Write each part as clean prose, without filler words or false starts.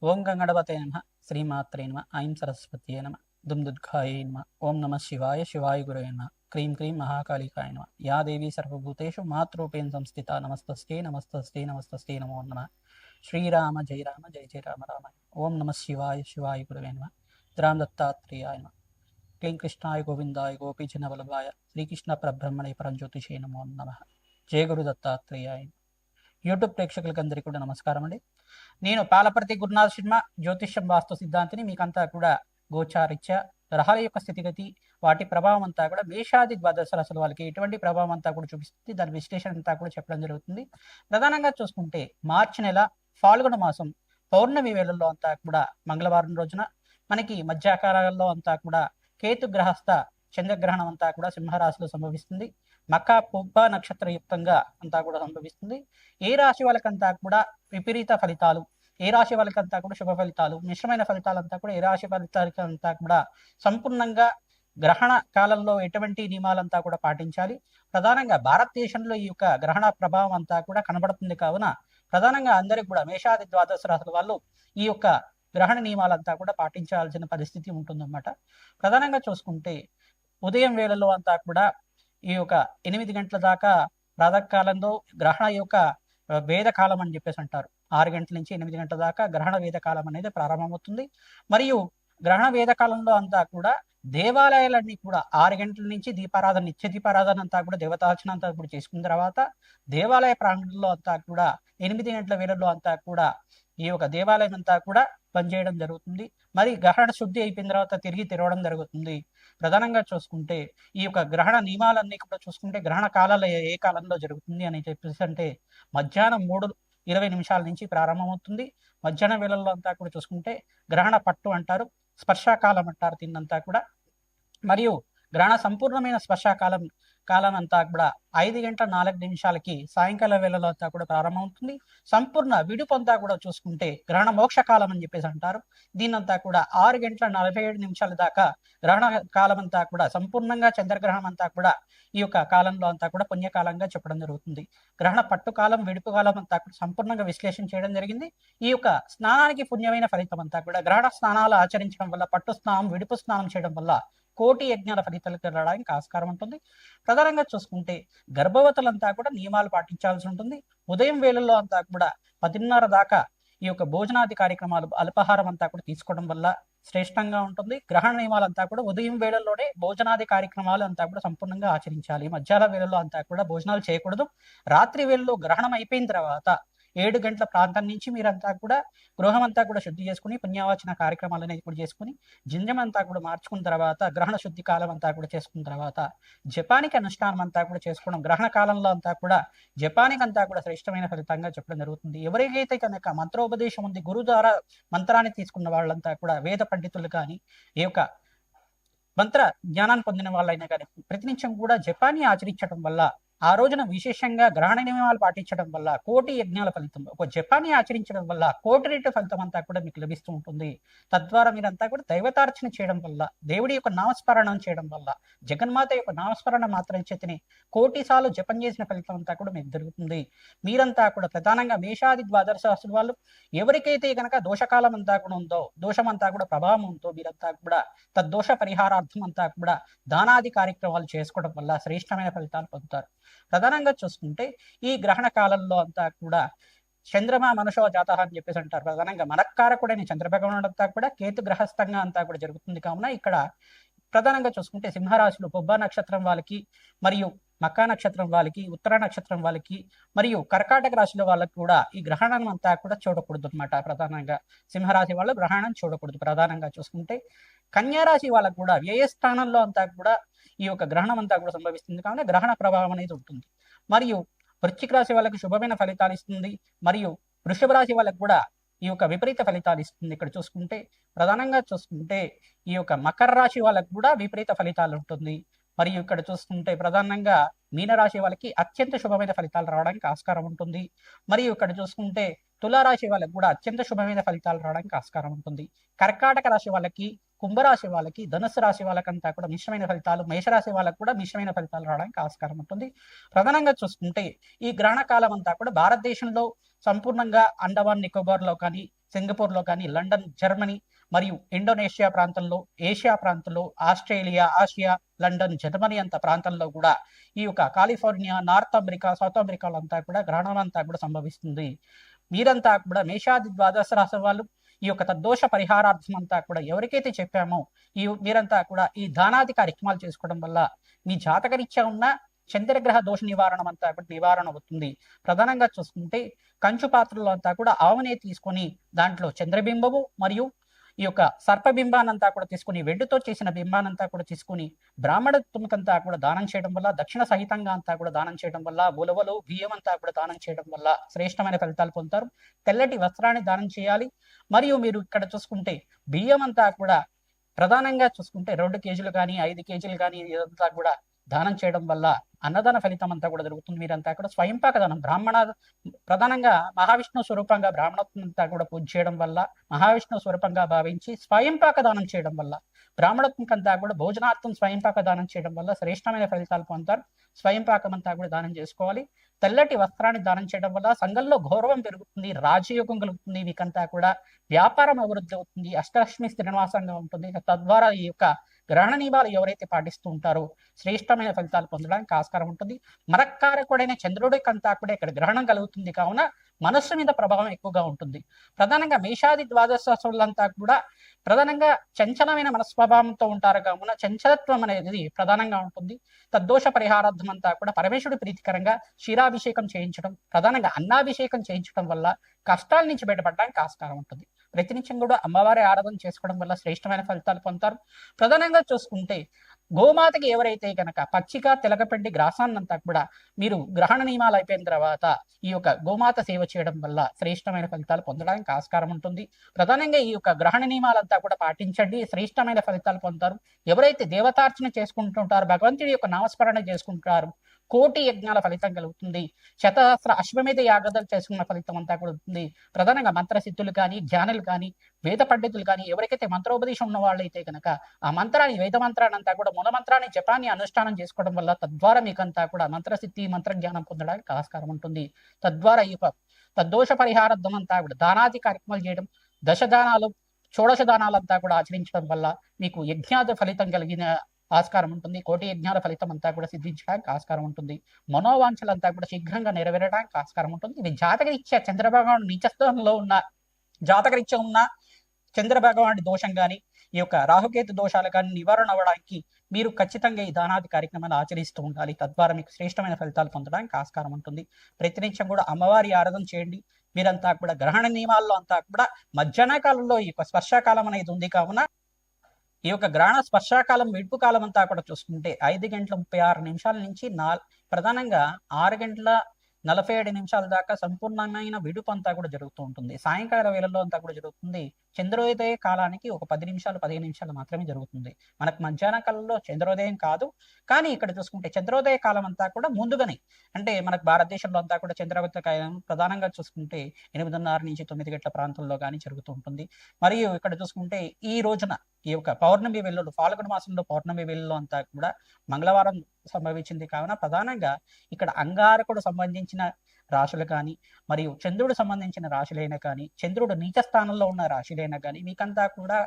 ఓం గంగణపతే నమ శ్రీమాత్రే నమ ఐం సరస్వత్యే నమ దుందుద్ఘాయే నమ ఓం నమ శివాయ శివాయ గురవే నమ క్రీం క్రీం మహాకాళికాయ నమ యా దేవీ సర్వభూతేషు మాతృపేణ సంస్థిత నమస్తస్తే నమస్తస్తే నమస్తస్తే నమో నమ శ్రీరామ జయ రామ జయ జయ రామ రామ ఓం నమ శివాయ శివాయ గురవే నమ రామ దత్తాత్రేయాయ నమ క్లీం కృష్ణాయ గోవిందాయ గోపీజన వల్లభాయ శ్రీకృష్ణ పరబ్రహ్మణే పరంజ్యోతిషే నమో నమ జయ గురు దత్తాత్రేయాయ. యూట్యూబ్ ప్రేక్షకులకందరికీ కూడా నమస్కారం అండి. నేను పాలపర్తి గురునాథ్ శర్మ, జ్యోతిష్యం వాస్తు సిద్ధాంతిని. మీకంతా కూడా గోచారిత్య గ్రహాల యొక్క స్థితిగతి, వాటి ప్రభావం అంతా కూడా మేషాది ద్వాదశ రాశుల వాళ్ళకి ఎటువంటి ప్రభావం అంతా కూడా చూపిస్తుంది, దాని విశ్లేషణ అంతా కూడా చెప్పడం జరుగుతుంది. ప్రధానంగా చూసుకుంటే మార్చి నెల ఫాల్గుణ మాసం పౌర్ణమి వేళల్లో అంతా కూడా మంగళవారం రోజున మనకి మధ్యాకాలంలో అంతా కూడా కేతు గ్రహస్థ చంద్రగ్రహణం అంతా కూడా సింహరాశిలో సంభవిస్తుంది. మకా పుబ్బ నక్షత్రయుక్తంగా అంతా కూడా సంభవిస్తుంది. ఏ రాశి వాళ్ళకంతా కూడా విపరీత ఫలితాలు, ఏ రాశి వాళ్ళకంతా కూడా శుభ ఫలితాలు, మిశ్రమైన ఫలితాలంతా కూడా ఏ రాశి ఫలితాలకంతా కూడా సంపూర్ణంగా గ్రహణ కాలంలో ఎటువంటి నియమాలంతా కూడా పాటించాలి. ప్రధానంగా భారతదేశంలో ఈ యొక్క గ్రహణ ప్రభావం అంతా కూడా కనబడుతుంది. కావున ప్రధానంగా అందరికి కూడా మేషాది ద్వాదశ రాశుల వాళ్ళు ఈ యొక్క గ్రహణ నియమాలంతా కూడా పాటించాల్సిన పరిస్థితి ఉంటుందన్నమాట. ప్రధానంగా చూసుకుంటే ఉదయం వేళలో అంతా కూడా ఈ యొక్క 8 గంటల దాకా ప్రాతకాలంలో గ్రహణ యొక్క వేదకాలం అని చెప్పేసి అంటారు. 6 గంటల నుంచి 8 గంటల దాకా గ్రహణ వేదకాలం అనేది ప్రారంభమవుతుంది. మరియు గ్రహణ వేదకాలంలో అంతా కూడా దేవాలయాలన్నీ కూడా 6 గంటల నుంచి దీపారాధన, నిత్య దీపారాధన అంతా కూడా దేవతార్చన అంతా కూడా చేసుకున్న తర్వాత దేవాలయ ప్రాంగణంలో అంతా కూడా 8 గంటల వేళల్లో అంతా కూడా ఈ యొక్క దేవాలయం అంతా కూడా పనిచేయడం జరుగుతుంది. మరి గ్రహణ శుద్ధి అయిపోయిన తర్వాత తిరిగి తెరవడం జరుగుతుంది. ప్రధానంగా చూసుకుంటే ఈ యొక్క గ్రహణ నియమాలన్నీ కూడా చూసుకుంటే గ్రహణ కాలాలు ఏ కాలంలో జరుగుతుంది అని చెప్పేసి అంటే మధ్యాహ్నం 3:20 నుంచి ప్రారంభమవుతుంది. మధ్యాహ్నం వేళల్లో అంతా కూడా చూసుకుంటే గ్రహణ పట్టు అంటారు, స్పర్శాకాలం అంటారు దీన్నంతా కూడా. మరియు గ్రహణ సంపూర్ణమైన స్పర్శాకాలం అంతా కూడా 5:04 సాయంకాల వేళలో అంతా కూడా ప్రారంభమవుతుంది. సంపూర్ణ విడుపు అంతా కూడా చూసుకుంటే గ్రహణ మోక్షకాలం అని చెప్పేసి అంటారు. దీనంతా కూడా 6:47 దాకా గ్రహణ కాలం అంతా కూడా సంపూర్ణంగా చంద్రగ్రహణం అంతా కూడా ఈ యొక్క కాలంలో అంతా కూడా పుణ్యకాలంగా చెప్పడం జరుగుతుంది. గ్రహణ పట్టు కాలం, విడుపు కాలం అంతా కూడా సంపూర్ణంగా విశ్లేషణ చేయడం జరిగింది. ఈ యొక్క స్నానానికి పుణ్యమైన ఫలితం అంతా కూడా గ్రహణ స్నానాలు ఆచరించడం వల్ల, పట్టు స్నానం, విడుపు స్నానం చేయడం వల్ల కోటి యజ్ఞాల ఫలితాలు రావడానికి ఆస్కారం ఉంటుంది. ప్రధానంగా చూసుకుంటే గర్భవతులంతా కూడా నియమాలు పాటించాల్సి ఉంటుంది. ఉదయం వేళల్లో అంతా కూడా 10:30 దాకా ఈ యొక్క భోజనాది కార్యక్రమాలు, అల్పాహారం అంతా కూడా తీసుకోవడం వల్ల శ్రేష్టంగా ఉంటుంది. గ్రహణ నియమాలంతా కూడా ఉదయం వేళల్లోనే భోజనాది కార్యక్రమాలు అంతా కూడా సంపూర్ణంగా ఆచరించాలి. మధ్యాహ్న వేళల్లో అంతా కూడా భోజనాలు చేయకూడదు. రాత్రి వేళల్లో గ్రహణం అయిపోయిన తర్వాత 7 గంటల ప్రాంతం నుంచి మీరంతా కూడా గృహం అంతా కూడా శుద్ధి చేసుకుని పుణ్యవాచన కార్యక్రమాలు అనేది కూడా చేసుకుని జింజం అంతా కూడా మార్చుకున్న తర్వాత గ్రహణ శుద్ధి కాలం అంతా కూడా చేసుకున్న తర్వాత జపానికి అనుష్ఠానం అంతా కూడా చేసుకోవడం, గ్రహణ కాలంలో అంతా కూడా జపానికి అంతా కూడా శ్రేష్టమైన ఫలితంగా చెప్పడం జరుగుతుంది. ఎవరికైతే కనుక మంత్రోపదేశం ఉంది, గురువు ద్వారా మంత్రాన్ని తీసుకున్న వాళ్ళంతా కూడా వేద పండితులు కానీ ఈ యొక్క మంత్ర జ్ఞానాన్ని పొందిన వాళ్ళైనా కానీ ప్రతినిత్యం కూడా జపాన్ని ఆచరించడం వల్ల, ఆ రోజున విశేషంగా గ్రహణ నియమాలు పాటించడం వల్ల కోటి యజ్ఞాల ఫలితం, ఒక జపాన్ని ఆచరించడం వల్ల కోటి రెట్టు ఫలితం అంతా కూడా మీకు లభిస్తూ ఉంటుంది. తద్వారా మీరంతా కూడా దైవతార్చన చేయడం వల్ల, దేవుడి యొక్క నామస్మరణం చేయడం వల్ల, జగన్మాత యొక్క నామస్మరణ మాత్రం చేతిని 1,000 సార్లు జపం చేసిన ఫలితం అంతా కూడా మీకు జరుగుతుంది. మీరంతా కూడా ప్రధానంగా మేషాది ద్వాదశ రాశుల వాళ్ళు ఎవరికైతే కనుక దోషకాలం అంతా కూడా ఉందో, దోషం అంతా కూడా ప్రభావం ఉందో, మీరంతా కూడా తద్దోష పరిహారార్థం అంతా కూడా దానాది కార్యక్రమాలు చేసుకోవడం వల్ల శ్రేష్టమైన ఫలితాలు పొందుతారు. ప్రధానంగా చూసుకుంటే ఈ గ్రహణ కాలంలో అంతా కూడా చంద్రమా మనుషో జాత అని చెప్పేసి అంటారు. ప్రధానంగా మనక్కారకుడైన చంద్రభగవానుడు అంతా కూడా కేతు గ్రహస్థంగా అంతా కూడా జరుగుతుంది. కావున ఇక్కడ ప్రధానంగా చూసుకుంటే సింహరాశిలో పుబ్బ నక్షత్రం వాళ్ళకి, మరియు మకా నక్షత్రం వాళ్ళకి, ఉత్తర నక్షత్రం వాళ్ళకి, మరియు కర్కాటక రాశిలో వాళ్ళకి కూడా ఈ గ్రహణం అంతా కూడా చూడకూడదు అనమాట. ప్రధానంగా సింహరాశి వాళ్ళు గ్రహణం చూడకూడదు. ప్రధానంగా చూసుకుంటే కన్యారాశి వాళ్ళకు కూడా వ్యయస్థానంలో అంతా కూడా ఈ యొక్క గ్రహణం అంతా కూడా సంభవిస్తుంది. కావున గ్రహణ ప్రభావం అనేది ఉంటుంది. మరియు వృశ్చిక రాశి వాళ్ళకి శుభమైన ఫలితాలు ఇస్తుంది. మరియు వృషభ రాశి వాళ్ళకు కూడా ఈ యొక్క విపరీత ఫలితాలు ఇస్తుంది. ఇక్కడ చూసుకుంటే ప్రధానంగా చూసుకుంటే ఈ యొక్క మకర రాశి వాళ్ళకు కూడా విపరీత ఫలితాలు ఉంటుంది. మరియు ఇక్కడ చూసుకుంటే ప్రధానంగా మీనరాశి వాళ్ళకి అత్యంత శుభమైన ఫలితాలు రావడానికి ఆస్కారం ఉంటుంది. మరియు ఇక్కడ చూసుకుంటే తులారాశి వాళ్ళకి కూడా అత్యంత శుభమైన ఫలితాలు రావడానికి ఆస్కారం ఉంటుంది. కర్కాటక రాశి వాళ్ళకి, కుంభరాశి వాళ్ళకి, ధనుసు రాశి వాళ్ళకంతా కూడా మిశ్రమైన ఫలితాలు, మేషరాశి వాళ్ళకు కూడా మిశ్రమైన ఫలితాలు రావడానికి ఆస్కారం ఉంటుంది. ప్రధానంగా చూసుకుంటే ఈ గ్రహణ కాలం అంతా కూడా భారతదేశంలో సంపూర్ణంగా అండమాన్ నికోబార్లో కానీ, సింగపూర్లో కానీ, లండన్, జర్మనీ మరియు ఇండోనేషియా ప్రాంతంలో, ఏషియా ప్రాంతంలో, ఆస్ట్రేలియా, ఆసియా, లండన్, జర్మనీ అంత ప్రాంతంలో కూడా ఈ యొక్క కాలిఫోర్నియా, నార్త్ అమెరికా, సౌత్ అమెరికాలో అంతా కూడా గ్రహణం అంతా కూడా సంభవిస్తుంది. మీరంతా కూడా మేషాది ద్వాదశ రాశి వాళ్ళు ఈ యొక్క తద్దోష పరిహారార్థం అంతా కూడా ఎవరికైతే చెప్పామో మీరంతా కూడా ఈ దానాది కార్యక్రమాలు చేసుకోవడం వల్ల మీ జాతకరీత్యా ఉన్న చంద్రగ్రహ దోష నివారణ అంతా కూడా నివారణ అవుతుంది. ప్రధానంగా చూసుకుంటే కంచు పాత్రలో అంతా కూడా ఆవునే తీసుకొని దాంట్లో చంద్రబింబము మరియు ఈ యొక్క సర్పబింబానంతా కూడా తీసుకుని, వెండితో చేసిన బింబానంతా కూడా తీసుకుని బ్రాహ్మణత్వకంతా కూడా దానం చేయడం వల్ల, దక్షిణ సహితంగా అంతా కూడా దానం చేయడం వల్ల, ఉలవలు బియ్యం అంతా కూడా దానం చేయడం వల్ల శ్రేష్టమైన ఫలితాలు పొందుతారు. తెల్లటి వస్త్రాన్ని దానం చేయాలి. మరియు మీరు ఇక్కడ చూసుకుంటే బియ్యం అంతా కూడా ప్రధానంగా చూసుకుంటే 2 కేజీలు కానీ 5 కేజీలు కానీ ఇదంతా కూడా దానం చేయడం వల్ల అన్నదాన ఫలితం అంతా కూడా జరుగుతుంది. మీరంతా కూడా స్వయంపాక దానం ప్రధానంగా మహావిష్ణు స్వరూపంగా బ్రాహ్మణత్వం అంతా కూడా పూజ చేయడం వల్ల, మహావిష్ణు స్వరూపంగా భావించి స్వయంపాక దానం చేయడం వల్ల, బ్రాహ్మణత్వం అంతా కూడా భోజనార్థం స్వయంపాక దానం చేయడం వల్ల శ్రేష్టమైన ఫలితాలు పొందుతారు. స్వయంపాకం అంతా కూడా దానం చేసుకోవాలి. తెల్లటి వస్త్రాన్ని దానం చేయడం వల్ల సంఘంలో గౌరవం పెరుగుతుంది, రాజయోగం కలుగుతుంది. మీకంతా కూడా వ్యాపారం అభివృద్ధి అవుతుంది, అష్టలక్ష్మి స్థిరనివాసంగా ఉంటుంది. తద్వారా ఈ యొక్క గ్రహణ నియమాలు ఎవరైతే పాటిస్తూ ఉంటారో శ్రేష్టమైన ఫలితాలు పొందడానికి ఆస్కారం ఉంటుంది. మరక్కారకుడైన చంద్రుడికంతా కూడా ఇక్కడ గ్రహణం కలుగుతుంది కావున మనస్సు మీద ప్రభావం ఎక్కువగా ఉంటుంది. ప్రధానంగా మేషాది ద్వాదశ రాశులంతా కూడా ప్రధానంగా చంచలమైన మనస్వభావంతో ఉంటారు కావున చంచలత్వం అనేది ప్రధానంగా ఉంటుంది. తద్దోష పరిహారార్థం అంతా కూడా పరమేశ్వరుడి ప్రీతికరంగా క్షీరాభిషేకం చేయించడం, ప్రధానంగా అన్నాభిషేకం చేయించడం వల్ల కష్టాల నుంచి బయటపడడానికి ఆస్కారం ఉంటుంది. ప్రతినిత్యం కూడా అమ్మవారి ఆరాధన చేసుకోవడం వల్ల శ్రేష్టమైన ఫలితాలు పొందుతారు. ప్రధానంగా చూసుకుంటే గోమాతకి ఎవరైతే కనుక పచ్చిక తెలకపెండి గ్రాసాన్నంతా కూడా మీరు గ్రహణ నియమాలు అయిపోయిన తర్వాత ఈ యొక్క గోమాత సేవ చేయడం వల్ల శ్రేష్టమైన ఫలితాలు పొందడానికి ఆస్కారం ఉంటుంది. ప్రధానంగా ఈ యొక్క గ్రహణ నియమాలంతా కూడా పాటించండి, శ్రేష్టమైన ఫలితాలు పొందుతారు. ఎవరైతే దేవతార్చన చేసుకుంటుంటారో, భగవంతుడి యొక్క నామస్మరణ చేసుకుంటారు, కోటి యజ్ఞాల ఫలితం కలుగుతుంది. శతసహస్ర అశ్వమేధ యాగదలు చేసుకున్న ఫలితం అంతా కూడా ఉంటుంది. ప్రధానంగా మంత్రసిద్ధులు కానీ, ధ్యానులు కానీ, వేద పండితులు కానీ ఎవరికైతే మంత్రోపదేశం ఉన్న వాళ్ళైతే కనుక ఆ మంత్రాన్ని, వేద మంత్రాన్ని అంతా కూడా మూల మంత్రాన్ని జపాన్ని అనుష్ఠానం చేసుకోవడం వల్ల తద్వారా మీకంతా కూడా మంత్రసిద్ధి, మంత్రజ్ఞానం పొందడానికి ఆస్కారం ఉంటుంది. తద్వారా ఈ తద్దోష పరిహారార్థం అంతా కూడా దానాది కార్యక్రమాలు చేయడం, దశదానాలు, షోడశ దానాలంతా కూడా ఆచరించడం వల్ల మీకు యజ్ఞాద ఫలితం కలిగిన ఆస్కారం ఉంటుంది. కోటి యజ్ఞాల ఫలితం అంతా కూడా సిద్ధించడానికి ఆస్కారం ఉంటుంది. మనోవాంఛలంతా కూడా శీఘ్రంగా నెరవేరడానికి ఆస్కారం ఉంటుంది. ఇది జాతకరీత్యా చంద్రభగవాను నీచస్థానంలో ఉన్న జాతకరీత్యా ఉన్న చంద్రభగవానుడి దోషం కానీ, ఈ యొక్క రాహుకేతు దోషాలు కానీ నివారణ అవ్వడానికి మీరు ఖచ్చితంగా ఈ దానాది కార్యక్రమాన్ని ఆచరిస్తూ ఉండాలి. తద్వారా మీకు శ్రేష్టమైన ఫలితాలు పొందడానికి ఆస్కారం ఉంటుంది. ప్రతినిత్యం కూడా అమ్మవారి ఆరాధన చేయండి. మీరంతా కూడా గ్రహణ నియమాల్లో అంతా కూడా మధ్యాహ్న కాలంలో ఈ యొక్క స్పర్శకాలం అనేది ఉంది కావున ఈ యొక్క గ్రహణ స్పర్శాకాలం, విడుపు కాలం అంతా కూడా చూసుకుంటే 5:36 నుంచి ప్రధానంగా 6:47 దాకా సంపూర్ణమైన విడుపు అంతా కూడా జరుగుతూ ఉంటుంది. సాయంకాల వేళల్లో అంతా కూడా జరుగుతుంది. చంద్రోదయ కాలానికి ఒక 10 నిమిషాలు 15 నిమిషాలు మాత్రమే జరుగుతుంది. మనకు మధ్యాహ్న కాలంలో చంద్రోదయం కాదు, కానీ ఇక్కడ చూసుకుంటే చంద్రోదయ కాలం అంతా కూడా ముందుగానే, అంటే మనకు భారతదేశంలో అంతా కూడా చంద్రోదయ కాలం ప్రధానంగా చూసుకుంటే 8:30 నుంచి 9 గంటల ప్రాంతంలో కానీ జరుగుతూ ఉంటుంది. మరియు ఇక్కడ చూసుకుంటే ఈ రోజున ఈ యొక్క పౌర్ణమి వెల్లుడు, ఫాల్గుణ మాసంలో పౌర్ణమి వెల్లులో అంతా కూడా మంగళవారం సంభవించింది కావున ప్రధానంగా ఇక్కడ అంగారకుడు సంబంధించిన రాశులు కానీ, మరియు చంద్రుడు సంబంధించిన రాశులైనా కానీ, చంద్రుడు నీచ స్థానంలో ఉన్న రాశులైనా కానీ మీకంతా కూడా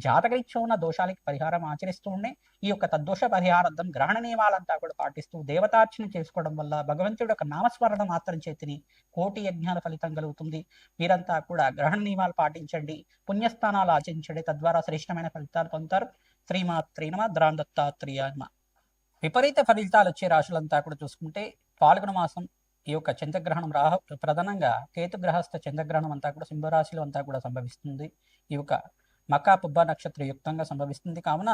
జాతకరీత్యా ఉన్న దోషాలకి పరిహారం ఆచరిస్తూ ఉండే ఈ యొక్క తద్దోష పరిహారార్థం గ్రహణ నియమాలంతా కూడా పాటిస్తూ దేవతార్చన చేసుకోవడం వల్ల భగవంతుడి యొక్క నామస్మరణ మాత్రం చేతిని కోటి యజ్ఞాల ఫలితం కలుగుతుంది. మీరంతా కూడా గ్రహణ నియమాలు పాటించండి, పుణ్యస్థానాలు ఆచరించండి. తద్వారా శ్రేష్టమైన ఫలితాలు పొందుతారు. శ్రీమాత్రే నమః. ద్రాందత్తాత్రేయ నమః. విపరీత ఫలితాలు వచ్చే రాశులంతా కూడా చూసుకుంటే ఫాల్గుణ మాసం ఈ యొక్క చంద్రగ్రహణం ప్రధానంగా కేతుగ్రహస్థ చంద్రగ్రహణం అంతా కూడా సింహరాశిలో అంతా కూడా సంభవిస్తుంది. ఈ యొక్క మకా పుబ్బ నక్షత్ర యుక్తంగా సంభవిస్తుంది కావున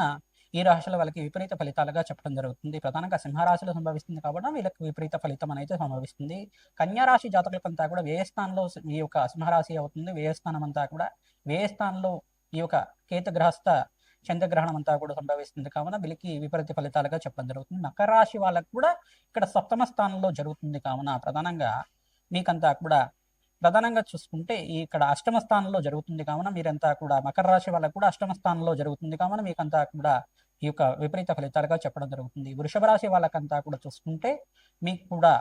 ఈ రాశుల వాళ్ళకి విపరీత ఫలితాలుగా చెప్పడం జరుగుతుంది. ప్రధానంగా సింహరాశిలో సంభవిస్తుంది కాబట్టి వీళ్ళకి విపరీత ఫలితం అనేది సంభవిస్తుంది. కన్యారాశి జాతకులకంతా కూడా వ్యయస్థానంలో ఈ యొక్క సింహరాశి అవుతుంది. వ్యయస్థానం అంతా కూడా వ్యయస్థానంలో ఈ యొక్క కేతుగ్రహస్థ చంద్రగ్రహణం అంతా కూడా సంభవిస్తుంది కావున వీళ్ళకి విపరీత ఫలితాలుగా చెప్పడం జరుగుతుంది. మకర రాశి వాళ్ళకు కూడా ఇక్కడ సప్తమ స్థానంలో జరుగుతుంది కావున ప్రధానంగా మీకంతా కూడా ప్రధానంగా చూసుకుంటే ఇక్కడ అష్టమ స్థానంలో జరుగుతుంది కావున మీరంతా కూడా మకర రాశి వాళ్ళకు కూడా అష్టమ స్థానంలో జరుగుతుంది కావున మీకంతా కూడా ఈ యొక్క విపరీత ఫలితాలుగా చెప్పడం జరుగుతుంది. వృషభ రాశి వాళ్ళకంతా కూడా చూసుకుంటే మీకు కూడా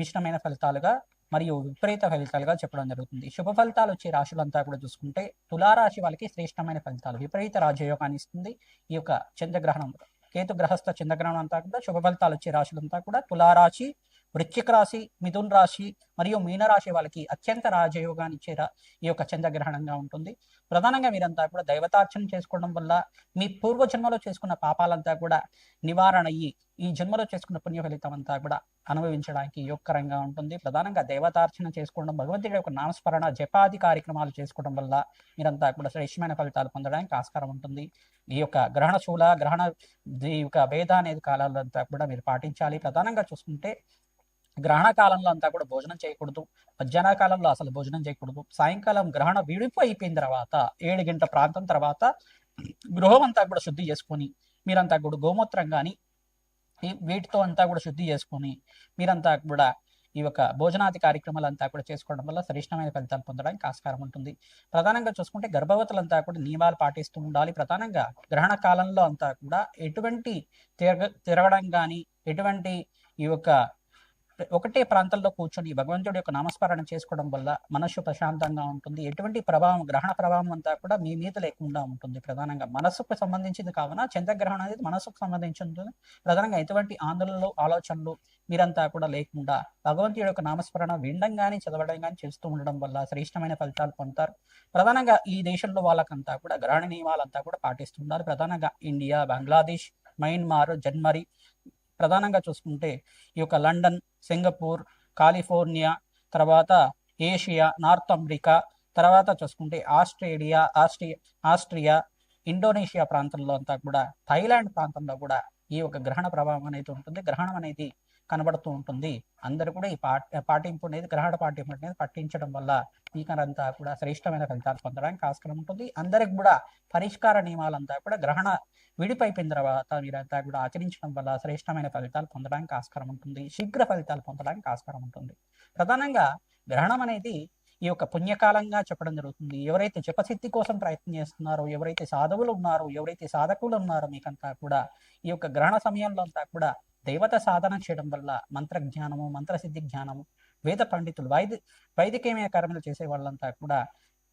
మిశ్రమైన ఫలితాలుగా మరియు విపరీత ఫలితాలుగా చెప్పడం జరుగుతుంది. శుభ ఫలితాలు వచ్చే రాశులంతా కూడా చూసుకుంటే తులారాశి వాళ్ళకి శ్రేష్టమైన ఫలితాలు, విపరీత రాజయోగాన్ని ఇస్తుంది. ఈ యొక్క చంద్రగ్రహణం, కేతు గ్రహస్థ చంద్రగ్రహణం అంతా కూడా శుభ ఫలితాలు వచ్చే రాశులంతా కూడా తులారాశి, వృశ్చిక రాశి, మిథున్ రాశి మరియు మీనరాశి వాళ్ళకి అత్యంత రాజయోగాన్ని ఇచ్చే ఈ యొక్క చంద్రగ్రహణంగా ఉంటుంది. ప్రధానంగా మీరంతా కూడా దైవతార్చన చేసుకోవడం వల్ల మీ పూర్వజన్మలో చేసుకున్న పాపాలంతా కూడా నివారణ అయ్యి ఈ జన్మలో చేసుకున్న పుణ్య ఫలితం అంతా కూడా అనుభవించడానికి యోగకరంగా ఉంటుంది. ప్రధానంగా దేవతార్చన చేసుకోవడం, భగవంతుడి యొక్క నామస్మరణ జపాది కార్యక్రమాలు చేసుకోవడం వల్ల మీరంతా కూడా శ్రేష్టమైన ఫలితాలు పొందడానికి ఆస్కారం ఉంటుంది. ఈ యొక్క గ్రహణ శూల గ్రహణ ఈ యొక్క భేద అనేది కాలాల్లో అంతా కూడా మీరు పాటించాలి. ప్రధానంగా చూసుకుంటే గ్రహణ కాలంలో అంతా కూడా భోజనం చేయకూడదు, మధ్యాహ్న కాలంలో అసలు భోజనం చేయకూడదు. సాయంకాలం గ్రహణ విడిపు అయిపోయిన తర్వాత 7 గంటల ప్రాంతం తర్వాత గృహం అంతా కూడా శుద్ధి చేసుకొని మీరంతా కూడా గోమూత్రం కానీ వీటితో అంతా కూడా శుద్ధి చేసుకొని మీరంతా కూడా ఈ యొక్క భోజనాది కార్యక్రమాలు అంతా కూడా చేసుకోవడం వల్ల శ్రేష్టమైన ఫలితాలు పొందడానికి ఆస్కారం ఉంటుంది. ప్రధానంగా చూసుకుంటే గర్భవతులంతా కూడా నియమాలు పాటిస్తూ ఉండాలి. ప్రధానంగా గ్రహణ కాలంలో అంతా కూడా ఎటువంటి తిరగడం కానీ ఎటువంటి ఈ యొక్క ఒకటే ప్రాంతంలో కూర్చొని భగవంతుడి యొక్క నామస్మరణ చేసుకోవడం వల్ల మనస్సు ప్రశాంతంగా ఉంటుంది. ఎటువంటి ప్రభావం, గ్రహణ ప్రభావం అంతా కూడా మీ మీద లేకుండా ఉంటుంది. ప్రధానంగా మనస్సుకు సంబంధించింది కావున చంద్రగ్రహణం అనేది మనస్సుకు సంబంధించి ప్రధానంగా ఎటువంటి ఆందోళనలు ఆలోచనలు మీరంతా కూడా లేకుండా భగవంతుడి యొక్క నామస్మరణ వినడం కానీ చదవడం కానీ చేస్తూ ఉండడం వల్ల శ్రేష్టమైన ఫలితాలు పొందుతారు. ప్రధానంగా ఈ దేశంలో వాళ్ళకంతా కూడా గ్రహణ నియమాలంతా కూడా పాటిస్తుంటారు. ప్రధానంగా ఇండియా, బంగ్లాదేశ్, మయన్మార్, జర్మనీ, ప్రధానంగా చూసుకుంటే ఈ యొక్క లండన్, సింగపూర్, కాలిఫోర్నియా, తర్వాత ఏషియా, నార్త్ అమెరికా, తర్వాత చూసుకుంటే ఆస్ట్రియా, ఇండోనేషియా ప్రాంతంలో అంతా కూడా, థాయిలాండ్ ప్రాంతంలో కూడా ఈ యొక్క గ్రహణ ప్రభావం అనేది ఉంటుంది. గ్రహణం అనేది కనబడుతూ ఉంటుంది. అందరూ కూడా ఈ పాటింపు అనేది గ్రహణ పాటింపు అనేది పట్టించడం వల్ల మీకంతా కూడా శ్రేష్టమైన ఫలితాలు పొందడానికి ఆస్కారం ఉంటుంది. అందరికి కూడా పరిష్కార నియమాలంతా కూడా గ్రహణ విడిపైపోయిన తర్వాత మీరంతా కూడా ఆచరించడం వల్ల శ్రేష్టమైన ఫలితాలు పొందడానికి ఆస్కారం ఉంటుంది. శీఘ్ర ఫలితాలు పొందడానికి ఆస్కారం ఉంటుంది. ప్రధానంగా గ్రహణం అనేది ఈ యొక్క పుణ్యకాలంగా చెప్పడం జరుగుతుంది. ఎవరైతే జపసిద్ధి కోసం ప్రయత్నం చేస్తున్నారో, ఎవరైతే సాధువులు ఉన్నారో, ఎవరైతే సాధకులు ఉన్నారో మీకంతా కూడా ఈ యొక్క గ్రహణ సమయంలో అంతా కూడా దేవత సాధన చేయడం వల్ల మంత్రజ్ఞానము, మంత్రసిద్ధి జ్ఞానము, వేద పండితులు, వైదికమైన కర్మలు చేసే వాళ్ళంతా కూడా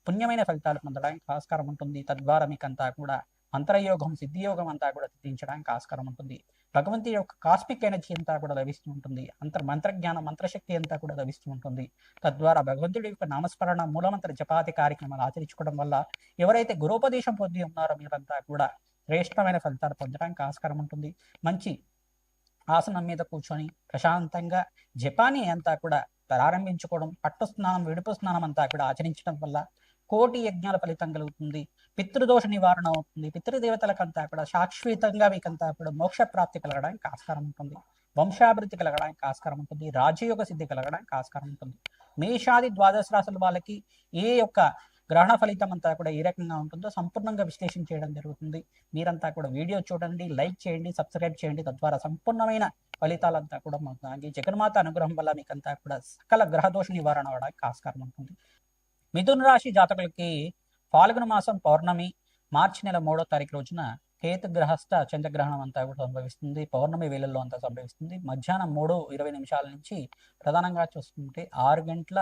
పుణ్యమైన ఫలితాలు పొందడానికి ఆస్కారం ఉంటుంది. తద్వారా మీకంతా కూడా మంత్రయోగం, సిద్ధియోగం అంతా కూడా సిద్ధించడానికి ఆస్కారం ఉంటుంది. భగవంతుడి యొక్క కాస్మిక్ ఎనర్జీ అంతా కూడా లభిస్తూ ఉంటుంది. మంత్రజ్ఞానం, మంత్రశక్తి అంతా కూడా లభిస్తూ ఉంటుంది. తద్వారా భగవంతుడి యొక్క నామస్మరణ, మూలమంత్ర జపాతి కార్యక్రమాలు ఆచరించుకోవడం వల్ల ఎవరైతే గురోపదేశం పొంది ఉన్నారో మీరంతా కూడా శ్రేష్టమైన ఫలితాలు పొందడానికి ఆస్కారం ఉంటుంది. మంచి ఆసనం మీద కూర్చొని ప్రశాంతంగా జపాన్ని అంతా కూడా ప్రారంభించుకోవడం, పట్టు స్నానం, విడుపు స్నానం అంతా కూడా ఆచరించడం వల్ల కోటి యజ్ఞాల ఫలితం కలుగుతుంది. పితృదోష నివారణ అవుతుంది. పితృదేవతలకంతా కూడా శాశ్వతంగా మీకంతా కూడా మోక్ష ప్రాప్తి కలగడానికి ఆస్కారం ఉంటుంది. వంశాభివృద్ధి కలగడానికి ఆస్కారం ఉంటుంది. రాజయోగ సిద్ధి కలగడానికి ఆస్కారం ఉంటుంది. మేషాది ద్వాదశ రాశుల వాళ్ళకి ఏ యొక్క గ్రహణ ఫలితం అంతా కూడా ఏ రకంగా ఉంటుందో సంపూర్ణంగా విశ్లేషణ చేయడం జరుగుతుంది. మీరంతా కూడా వీడియో చూడండి, లైక్ చేయండి, సబ్స్క్రైబ్ చేయండి. తద్వారా సంపూర్ణమైన ఫలితాలంతా కూడా మాకు జగన్మాత అనుగ్రహం వల్ల మీకంతా కూడా సకల గ్రహదోష నివారణ అవడానికి ఆస్కారం ఉంటుంది. మిథున రాశి జాతకులకి ఫాల్గుణ మాసం పౌర్ణమి, మార్చి నెల 3వ తారీఖు రోజున కేతు గ్రహస్థ చంద్రగ్రహణం అంతా కూడా సంభవిస్తుంది. పౌర్ణమి వేళల్లో అంతా సంభవిస్తుంది. మధ్యాహ్నం 3:20 నుంచి ప్రధానంగా చూసుకుంటే 6 గంటల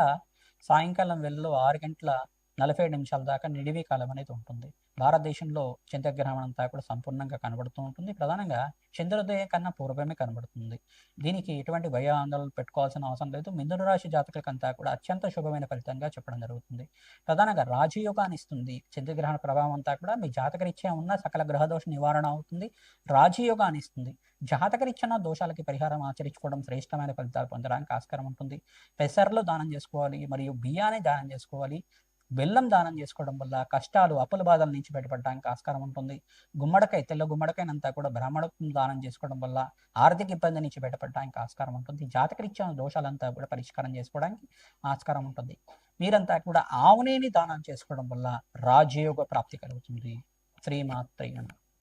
సాయంకాలం వేళల్లో 6 గంటల 47 దాకా నిడివి కాలం అనేది ఉంటుంది. భారతదేశంలో చంద్రగ్రహణం అంతా కూడా సంపూర్ణంగా కనబడుతూ ఉంటుంది. ప్రధానంగా చంద్రోదయం కన్నా పూర్వమే కనబడుతుంది. దీనికి ఎటువంటి భయ ఆందోళనలు పెట్టుకోవాల్సిన అవసరం లేదు. మిథున రాశి జాతకులకంతా కూడా అత్యంత శుభమైన ఫలితంగా చెప్పడం జరుగుతుంది. ప్రధానంగా రాజయోగాన్ని ఇస్తుంది. చంద్రగ్రహణ ప్రభావం అంతా కూడా మీ జాతకరీత్యా ఉన్న సకల గ్రహదోష నివారణ అవుతుంది. రాజయోగాన్ని ఇస్తుంది. జాతకరీత్యా దోషాలకి పరిహారం ఆచరించుకోవడం శ్రేష్టమైన ఫలితాలు పొందడానికి ఆస్కారం ఉంటుంది. పెసర్లు దానం చేసుకోవాలి, మరియు బియ్యాన్ని దానం చేసుకోవాలి. బెల్లం దానం చేసుకోవడం వల్ల కష్టాలు, అప్పుల బాధల నుంచి బయటపడడానికి ఆస్కారం ఉంటుంది. గుమ్మడికాయ, తెల్ల గుమ్మడికాయనంతా కూడా బ్రాహ్మణత్వం దానం చేసుకోవడం వల్ల ఆర్థిక ఇబ్బంది నుంచి బయటపడడానికి ఆస్కారం ఉంటుంది. జాతకరీత్యా దోషాలంతా కూడా పరిష్కారం చేసుకోవడానికి ఆస్కారం ఉంటుంది. మీరంతా కూడా ఆవునేని దానం చేసుకోవడం వల్ల రాజయోగ ప్రాప్తి కలుగుతుంది. శ్రీమాత్రేయ నమః.